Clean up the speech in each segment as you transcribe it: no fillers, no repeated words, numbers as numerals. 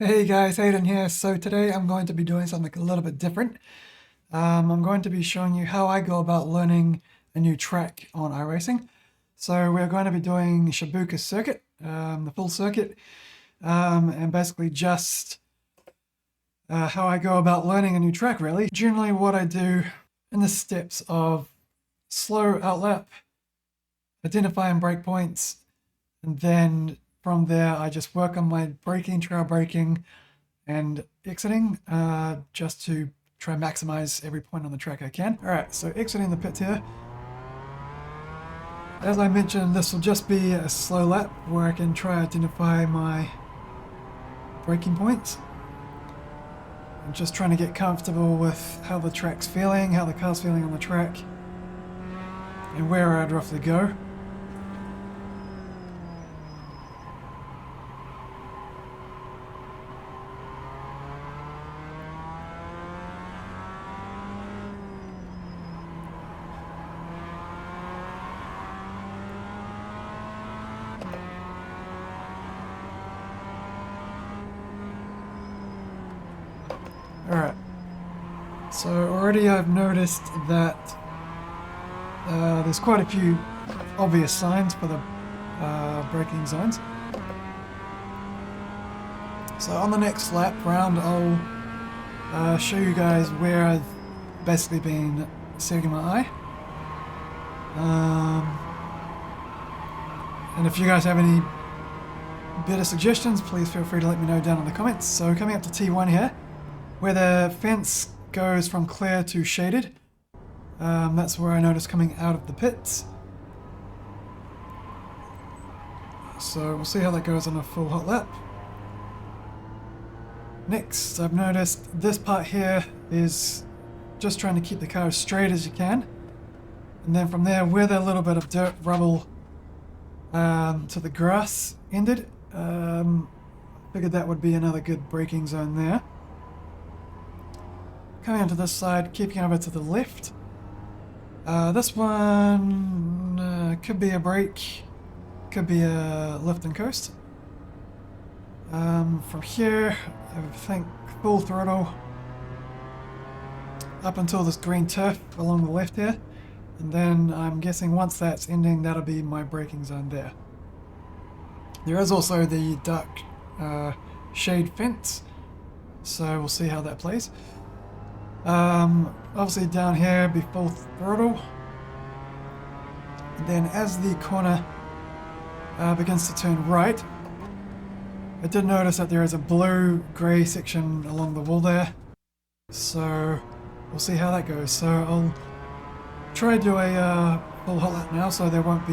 Hey guys, Aiden here. So today I'm going to be doing something a little bit different. I'm going to be showing you how I go about learning a new track on iRacing. So we're going to be doing Tsukuba Circuit, the full circuit, and basically just how I go about learning a new track really. Generally what I do in the steps of slow outlap, identifying breakpoints, and then from there I just work on my braking, trail braking, and exiting just to try and maximize every point on the track I can. Alright, so exiting the pit here. As I mentioned, this will just be a slow lap where I can try and identify my braking points. I'm just trying to get comfortable with how the track's feeling, how the car's feeling on the track, and where I'd roughly go. Alright, so already I've noticed that there's quite a few obvious signs for the braking zones. So on the next lap round I'll show you guys where I've basically been setting my eye. And if you guys have any better suggestions, please feel free to let me know down in the comments. So coming up to T1 here, where the fence goes from clear to shaded. That's where I noticed coming out of the pits. So we'll see how that goes on a full hot lap. Next, I've noticed this part here is just trying to keep the car as straight as you can. And then from there, with a little bit of dirt, rubble to the grass ended, figured that would be another good braking zone there. Coming onto this side, keeping over to the left. This one could be a brake, could be a lift and coast. From here, I think full throttle up until this green turf along the left here. And then I'm guessing once that's ending, that'll be my braking zone there. There is also the dark shade fence, so we'll see how that plays. Obviously down here be full throttle, and then as the corner begins to turn right, I did notice that there is a blue-grey section along the wall there, so we'll see how that goes. So I'll try to do a full hot lap now, so there won't be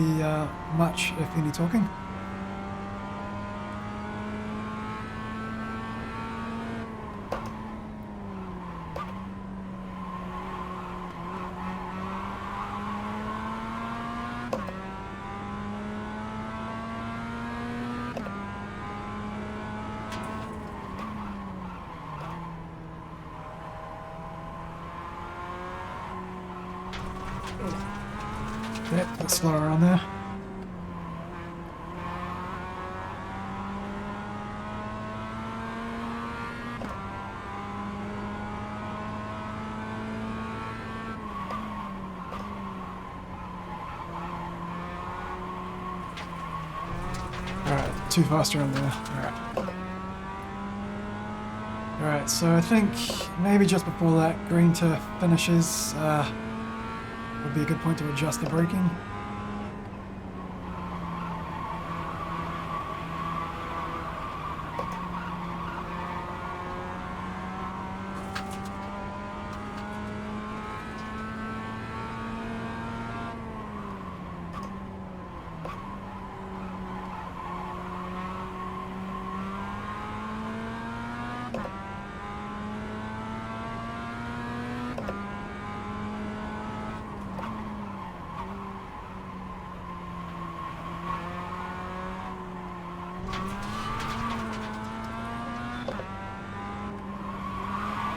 much, if any, talking. Yep, let's slow around there. Alright, too fast around there. Alright. Alright, so I think maybe just before that green turf finishes, would be a good point to adjust the braking.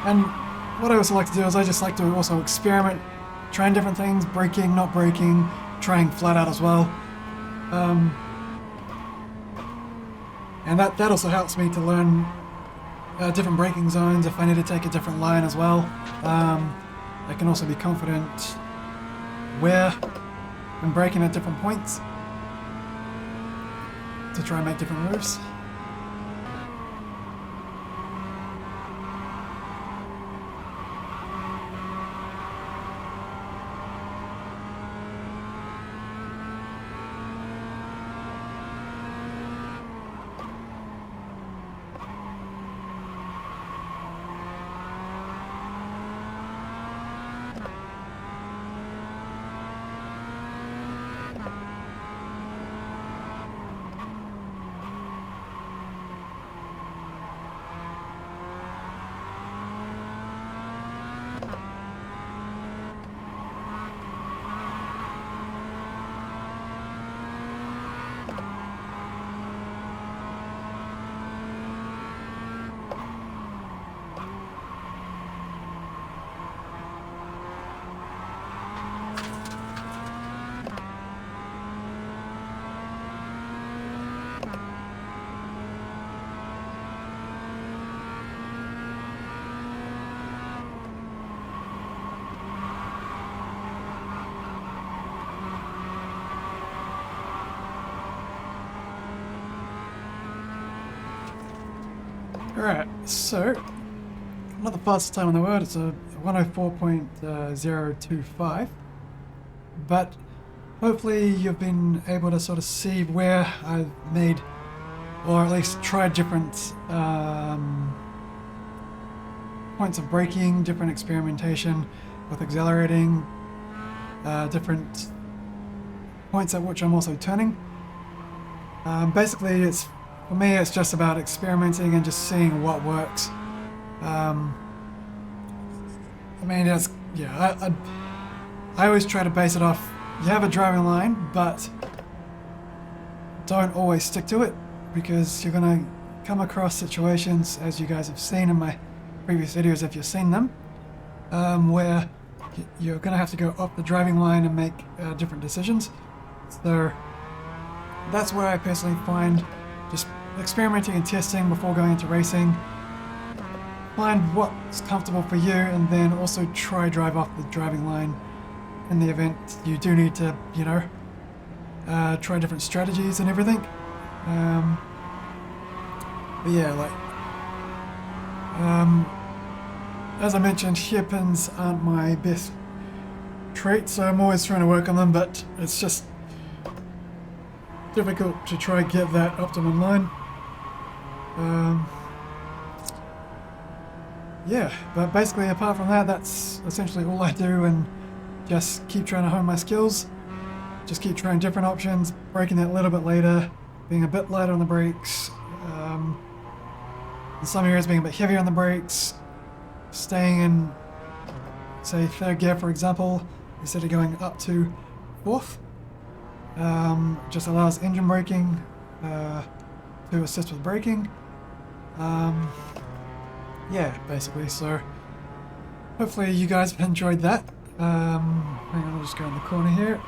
And what I also like to do is I just like to also experiment, trying different things, braking, not braking, trying flat out as well. And that also helps me to learn different braking zones if I need to take a different line as well. I can also be confident where I'm braking at different points to try and make different moves. Alright, so not the fastest time in the world, it's a 104.025, but hopefully you've been able to sort of see where I've made, or at least tried different points of braking, different experimentation with accelerating, different points at which I'm also turning. Basically, for me, it's just about experimenting and just seeing what works. I mean, I always try to base it off, you have a driving line, but don't always stick to it, because you're going to come across situations, as you guys have seen in my previous videos if you've seen them, where you're going to have to go off the driving line and make different decisions. So that's where I personally find just experimenting and testing before going into racing. Find what's comfortable for you, and then also try drive off the driving line in the event you do need to, you know, try different strategies and everything. But yeah, like, as I mentioned, hairpins aren't my best trait, so I'm always trying to work on them, but it's just difficult to try and get that optimum line. Yeah, but basically apart from that, that's essentially all I do, and just keep trying to hone my skills, just keep trying different options, braking that a little bit later, being a bit lighter on the brakes, in some areas being a bit heavier on the brakes, staying in, say, third gear for example, instead of going up to fourth. Just allows engine braking to assist with braking. Yeah, basically, so hopefully you guys have enjoyed that. Hang on, I'll just go in the corner here.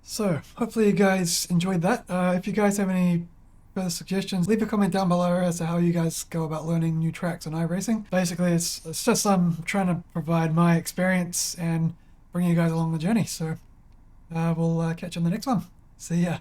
So, hopefully you guys enjoyed that. If you guys have any further suggestions, leave a comment down below as to how you guys go about learning new tracks on iRacing. Basically, it's just trying to provide my experience and bring you guys along the journey. So, we'll catch you on the next one. See ya.